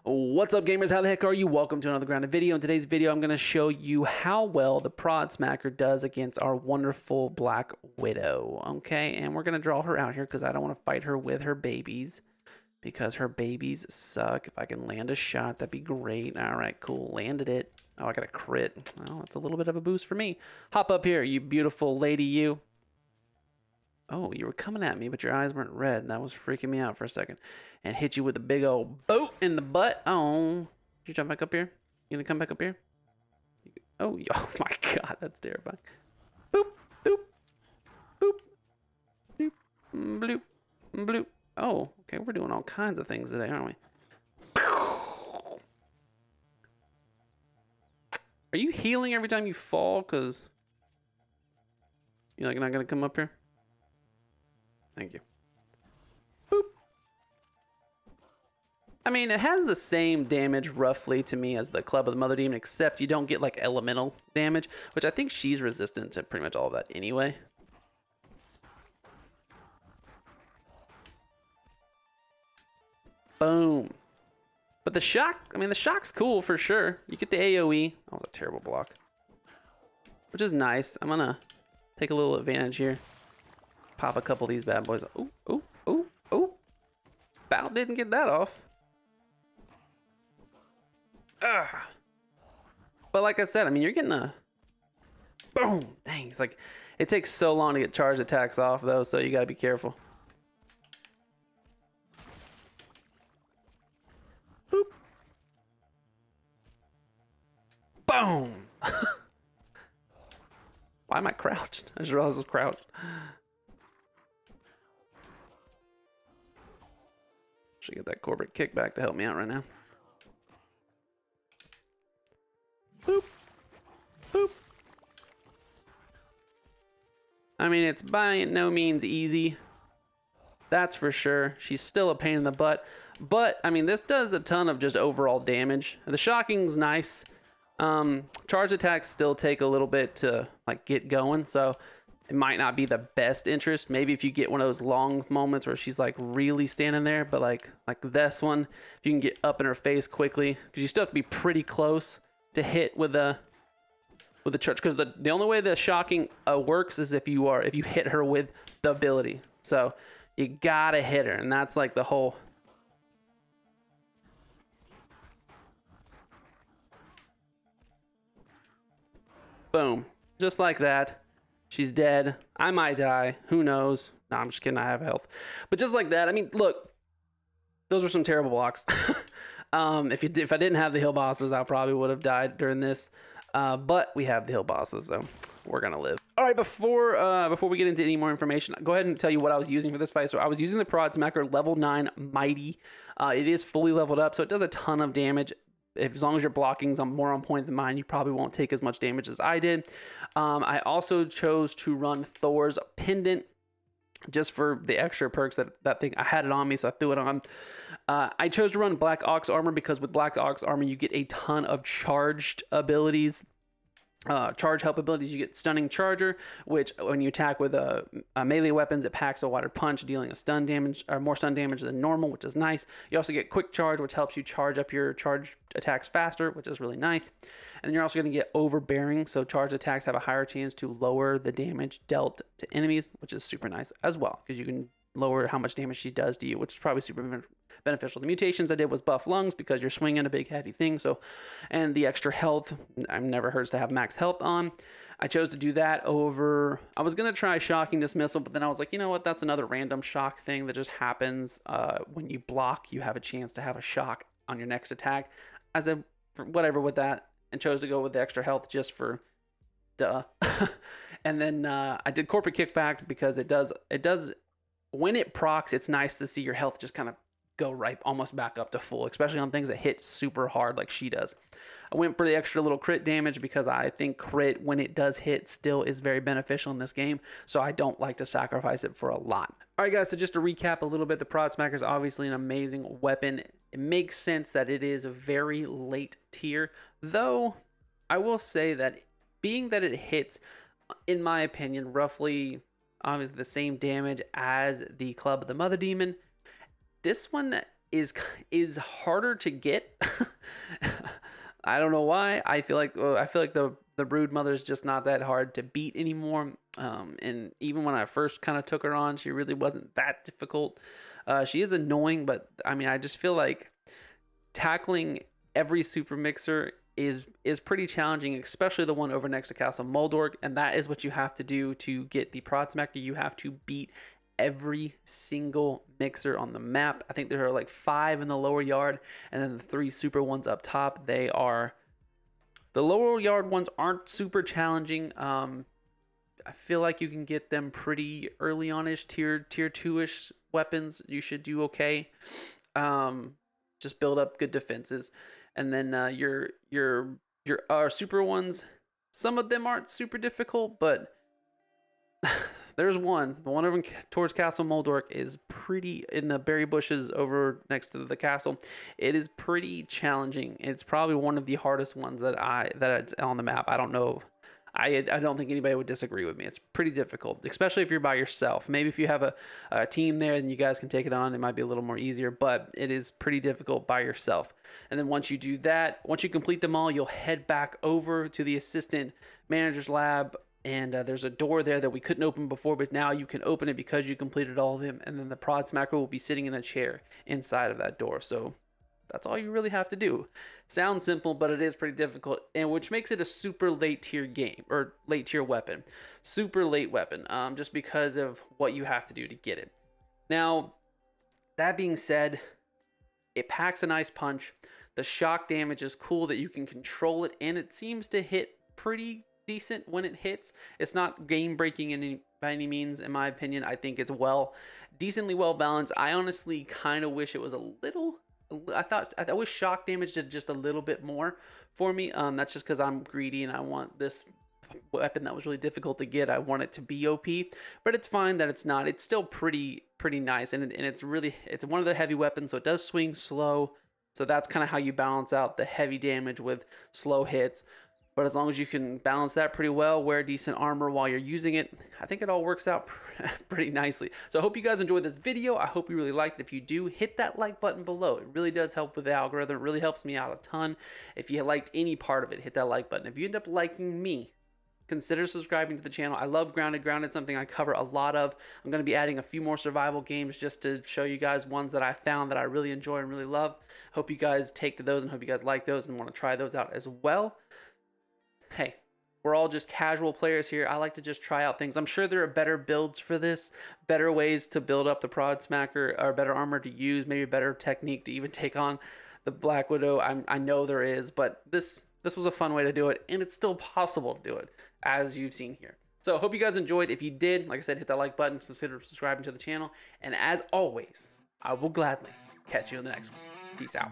What's up, gamers? How the heck are you? Welcome to another grounded video. In today's video, I'm going to show you how well the Prod Smacker does against our wonderful Black Widow. Okay, and we're going to draw her out here because I don't want to fight her with her babies because her babies suck. If I can land a shot, that'd be great. All right, cool. Landed it. Oh, I got a crit. Well, that's a little bit of a boost for me. Hop up here, you beautiful lady, you. Oh, you were coming at me, but your eyes weren't red, and that was freaking me out for a second. And hit you with a big old boot in the butt. Oh, did you jump back up here? You gonna come back up here? Oh, oh my God, that's terrifying. Boop, boop, boop, boop, bloop, bloop. Oh, okay, we're doing all kinds of things today, aren't we? Are you healing every time you fall? Cause you're like not gonna come up here? Thank you. Boop. I mean, it has the same damage roughly to me as the Club of the Mother Demon, except you don't get like elemental damage, which I think she's resistant to pretty much all of that anyway. Boom. But the shock, I mean, the shock's cool for sure. You get the AoE. That was a terrible block. Which is nice. I'm gonna take a little advantage here. Pop a couple of these bad boys. Ooh, ooh, ooh, ooh. Bow didn't get that off. Ugh. But like I said, I mean, you're getting a boom. Dang, it's like it takes so long to get charge attacks off though, so you gotta be careful. Boop. Boom. Why am I crouched? I just realized I was crouched. Should get that corporate kickback to help me out right now. Boop. Boop. I mean, it's by no means easy. That's for sure. She's still a pain in the butt. But, I mean, this does a ton of just overall damage. The shocking's nice. Charge attacks still take a little bit to, like, get going. So, it might not be the best interest. Maybe if you get one of those long moments where she's like really standing there, but like this one, if you can get up in her face quickly, because you still have to be pretty close to hit with the charge. Because the only way the shocking works is if you hit her with the ability. So you gotta hit her, and that's like the whole. Boom, just like that. She's dead. I might die. Who knows? No, I'm just kidding. I have health. But just like that, I mean, look, those were some terrible blocks. If I didn't have the hill bosses, I probably would have died during this. But we have the hill bosses, so we're gonna live. All right, before we get into any more information, go ahead and tell you what I was using for this fight. So I was using the Prod Smacker level 9 Mighty. It is fully leveled up, so it does a ton of damage. As long as your blocking's more on point than mine, you probably won't take as much damage as I did. I also chose to run Thor's Pendant just for the extra perks that thing. I had it on me, so I threw it on. I chose to run Black Ox Armor because with Black Ox Armor, you get a ton of charged abilities. Charge help abilities. You get Stunning Charger, which when you attack with melee weapons, it packs a wider punch, dealing a stun damage or more stun damage than normal, which is nice. You also get Quick Charge, which helps you charge up your charge attacks faster, which is really nice. And then you're also going to get Overbearing, so charged attacks have a higher chance to lower the damage dealt to enemies, which is super nice as well, because you can lower how much damage she does to you, which is probably super beneficial. The mutations I did was buff lungs because you're swinging a big heavy thing. So, and the extra health, it never hurts to have max health on. I chose to do that over, I was going to try Shocking Dismissal, but then I was like, you know what, that's another random shock thing that just happens when you block. You have a chance to have a shock on your next attack. I said, whatever with that, and chose to go with the extra health just for duh. And then I did Corporate Kickback because it does, when it procs, it's nice to see your health just kind of go right almost back up to full, especially on things that hit super hard like she does. I went for the extra little crit damage because I think crit, when it does hit, still is very beneficial in this game, so I don't like to sacrifice it for a lot. All right, guys, so just to recap a little bit, the Prod Smacker is obviously an amazing weapon. It makes sense that it is a very late tier, though I will say that being that it hits, in my opinion, roughly obviously the same damage as the Club of the Mother Demon, this one is harder to get. I don't know why. I feel like the brood mother is just not that hard to beat anymore. And even when I first kind of took her on, she really wasn't that difficult. She is annoying, but I mean, I just feel like tackling every super mixer is pretty challenging, especially the one over next to Castle Moldork, and that is what you have to do to get the Prod Smacker. You have to beat every single mixer on the map. I think there are like 5 in the lower yard, and then the 3 super ones up top. The lower yard ones aren't super challenging. I feel like you can get them pretty early on-ish, tier 2-ish weapons. You should do okay. Just build up good defenses. And then your super ones, some of them aren't super difficult, but there's one. The one over towards Castle Moldork is pretty, in the berry bushes over next to the castle. It is pretty challenging. It's probably one of the hardest ones that it's on the map. I don't know. I don't think anybody would disagree with me. It's pretty difficult, especially if you're by yourself. Maybe if you have a team there and you guys can take it on, it might be a little more easier, but it is pretty difficult by yourself. And then once you do that, once you complete them all, you'll head back over to the assistant manager's lab, and there's a door there that we couldn't open before, but now you can open it because you completed all of them, and then the Prod Smacker will be sitting in a chair inside of that door. So that's all you really have to do. Sounds simple, but it is pretty difficult, and which makes it a super late tier game, or late tier weapon. Super late weapon, just because of what you have to do to get it. Now, that being said, it packs a nice punch. The shock damage is cool that you can control it, and it seems to hit pretty decent when it hits. It's not game breaking by any means, in my opinion. I think it's decently well balanced. I honestly kind of wish it was a little. I wish shock damage did just a little bit more for me. That's just because I'm greedy and I want this weapon that was really difficult to get. I want it to be OP, but it's fine that it's not. It's still pretty nice, and it's one of the heavy weapons, so it does swing slow. So that's kind of how you balance out the heavy damage with slow hits. But as long as you can balance that pretty well, wear decent armor while you're using it, I think it all works out pretty nicely. So I hope you guys enjoyed this video. I hope you really liked it. If you do, hit that like button below. It really does help with the algorithm. It really helps me out a ton. If you liked any part of it, hit that like button. If you end up liking me, consider subscribing to the channel. I love Grounded. Grounded, something I cover a lot of. I'm going to be adding a few more survival games just to show you guys ones that I found that I really enjoy and really love. Hope you guys take to those and hope you guys like those and want to try those out as well. Hey, we're all just casual players here. I like to just try out things. I'm sure there are better builds for this, better ways to build up the Prod Smacker, or better armor to use, maybe a better technique to even take on the Black Widow. I know there is, but this was a fun way to do it, and it's still possible to do it, as you've seen here. So I hope you guys enjoyed. If you did, like I said, hit that like button, consider subscribing to the channel, and as always, I will gladly catch you in the next one. Peace out.